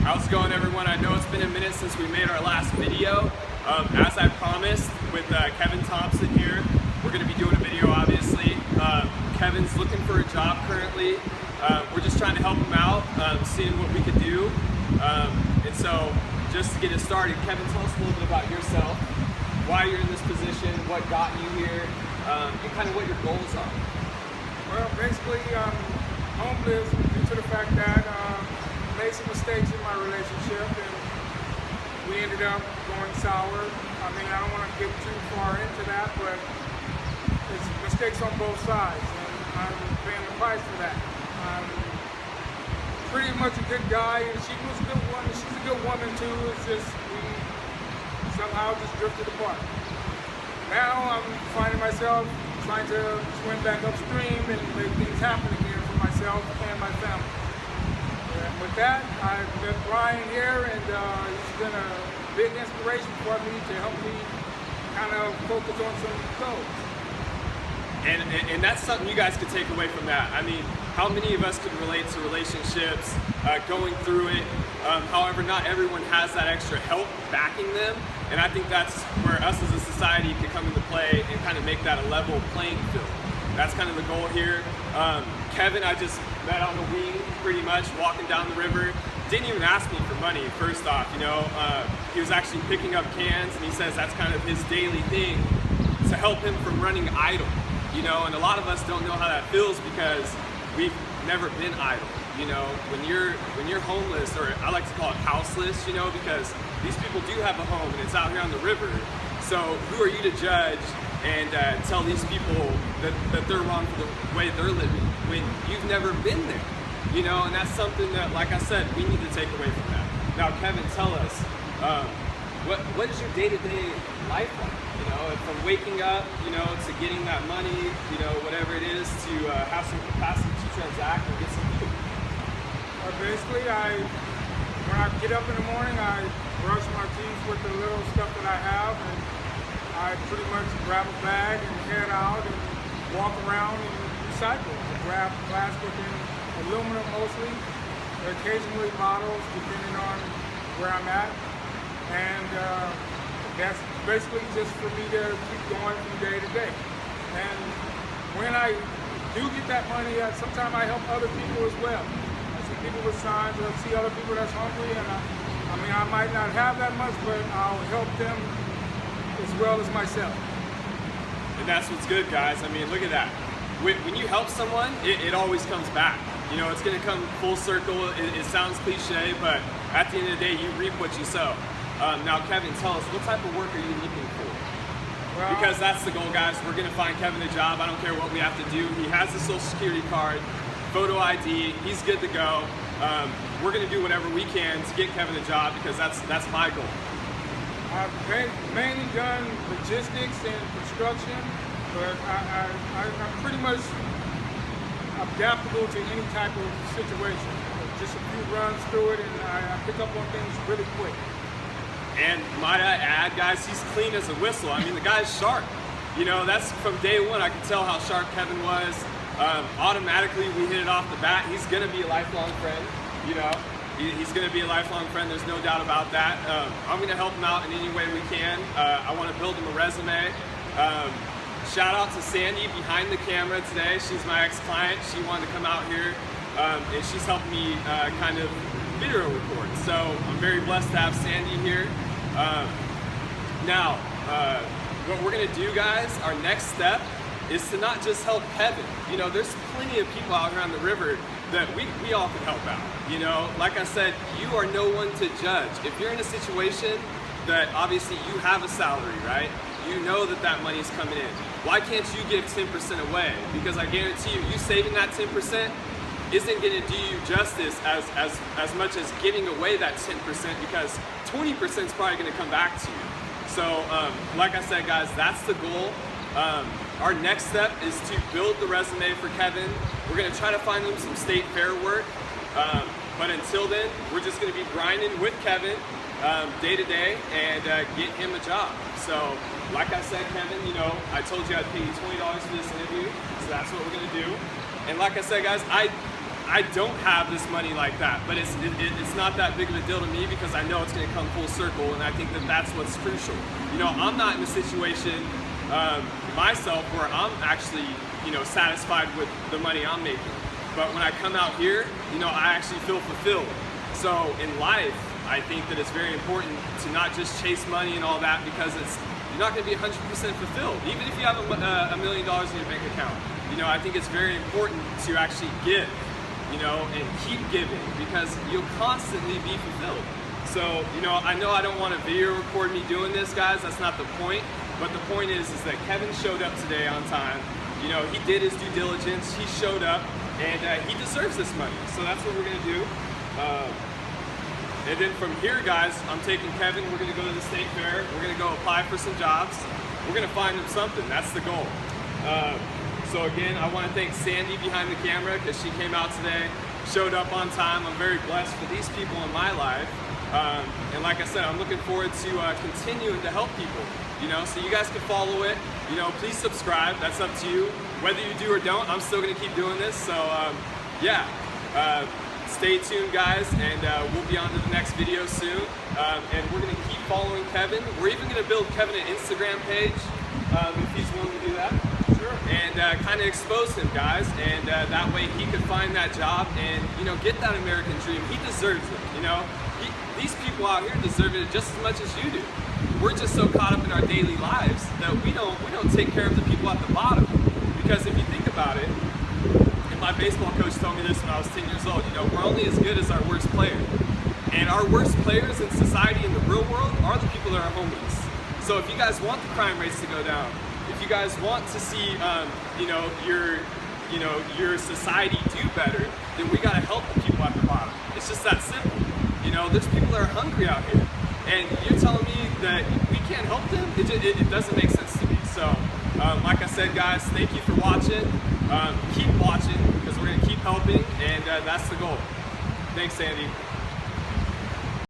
How's it going, everyone? I know it's been a minute since we made our last video. As I promised, with Kevin Thompson here, we're going to be doing a video, obviously. Kevin's looking for a job currently. We're just trying to help him out, seeing what we could do. And so, just to get it started, Kevin, tell us a little bit about yourself, why you're in this position, what got you here, and kind of what your goals are. Well, basically, homeless due to the fact that made some mistakes in my relationship, and we ended up going sour. I mean, I don't want to get too far into that, but it's mistakes on both sides, and I'm paying the price for that. I'm pretty much a good guy, and she was a good woman. She's a good woman too. It's just we somehow just drifted apart. Now I'm finding myself trying to swim back upstream and make things happen again for myself and my family. And with that, I've met Brian here, and he's been a big inspiration for me to help me kind of focus on some goals. And that's something you guys could take away from that. I mean, how many of us could relate to relationships, going through it? However, not everyone has that extra help backing them. And I think that's where us as a society could come into play and kind of make that a level playing field. That's kind of the goal here. Kevin, I just met on the wing pretty much, walking down the river. Didn't even ask me for money, first off, you know. He was actually picking up cans, and he says that's kind of his daily thing to help him from running idle, you know. And a lot of us don't know how that feels because we've never been idle, you know. When you're homeless, or I like to call it houseless, you know, because these people do have a home and it's out here on the river. So who are you to judge and tell these people that they're wrong for the way they're living when you've never been there, you know? And that's something that, like I said, we need to take away from that. Now, Kevin, tell us, what is your day-to-day life like? You know, from waking up, you know, to getting that money, you know, whatever it is, to have some capacity to transact and get some food. Basically, when I get up in the morning, I brush my teeth with the little stuff that I have, and I pretty much grab a bag and head out and walk around and recycle. I grab plastic and aluminum mostly, occasionally bottles depending on where I'm at. And that's basically just for me to keep going from day to day. And when I do get that money, sometimes I help other people as well. I see people with signs, I see other people that's hungry, and I mean, I might not have that much, but I'll help them as well as myself. And that's what's good, guys. I mean, look at that. When you help someone, it always comes back. You know, it's going to come full circle. It sounds cliche, but at the end of the day, you reap what you sow. Now, Kevin, tell us, what type of work are you looking for? Well, because that's the goal, guys. We're going to find Kevin a job. I don't care what we have to do. He has the Social Security card, photo ID. He's good to go. We're going to do whatever we can to get Kevin a job because that's my goal. I've mainly done logistics and construction, but I'm pretty much adaptable to any type of situation. Just a few runs through it, and I pick up on things really quick. And might I add, guys, he's clean as a whistle. I mean, the guy's sharp. You know, that's from day one. I could tell how sharp Kevin was. Automatically, we hit it off the bat. He's going to be a lifelong friend, you know. He's going to be a lifelong friend. There's no doubt about that. I'm going to help him out in any way we can. I want to build him a resume. Shout out to Sandy behind the camera today. She's my ex-client. She wanted to come out here, and she's helped me kind of video record. So I'm very blessed to have Sandy here. Now, what we're going to do, guys, our next step is to not just help Kevin. You know, there's plenty of people out here on the river that we all can help out. You know, like I said, you are no one to judge. If you're in a situation that obviously you have a salary, right? You know that money's coming in. Why can't you give 10% away? Because I guarantee you saving that 10% isn't going to do you justice as much as giving away that 10%, because 20% is probably going to come back to you. So, like I said, guys, that's the goal. Our next step is to build the resume for Kevin. We're going to try to find him some state fair work. But until then, we're just going to be grinding with Kevin day to day and get him a job. So, like I said, Kevin, you know, I told you I'd pay you $20 for this interview, so that's what we're going to do. And like I said, guys, I don't have this money like that, but it's not that big of a deal to me because I know it's going to come full circle, and I think that that's what's crucial. You know, I'm not in a situation myself where I'm actually, you know, satisfied with the money I'm making. But when I come out here, you know, I actually feel fulfilled. So in life, I think that it's very important to not just chase money and all that, because you're not going to be 100% fulfilled. Even if you have $1 million in your bank account, you know, I think it's very important to actually give, you know, and keep giving, because you'll constantly be fulfilled. So, you know I don't want to video record me doing this, guys. That's not the point. But the point is that Kevin showed up today on time. You know, he did his due diligence. He showed up, and he deserves this money. So that's what we're going to do. And then from here, guys, I'm taking Kevin. We're going to go to the state fair. We're going to go apply for some jobs. We're going to find him something. That's the goal. So again, I want to thank Sandy behind the camera, because she came out today, showed up on time. I'm very blessed for these people in my life. And like I said, I'm looking forward to continuing to help people. You know, so you guys can follow it. You know, please subscribe. That's up to you. Whether you do or don't, I'm still going to keep doing this. So yeah. Stay tuned, guys, and we'll be on to the next video soon. And we're going to keep following Kevin. We're even going to build Kevin an Instagram page, if he's willing to do that. Sure. And kind of expose him, guys, and that way he could find that job and, you know, get that American dream. He deserves it, you know. These people out here deserve it just as much as you do. We're just so caught up in our daily lives that we don't take care of the people at the bottom. Because if you think about it, my baseball coach told me this when I was 10 years old, you know, we're only as good as our worst player. And our worst players in society in the real world are the people that are homeless. So if you guys want the crime rates to go down, if you guys want to see, your society do better, then we gotta help the people at the bottom. It's just that simple. You know, there's people that are hungry out here. And you're telling me that we can't help them? It doesn't make sense to me. So, like I said, guys, thank you for watching. Keep watching, because we're going to keep helping, and that's the goal. Thanks, Sandy.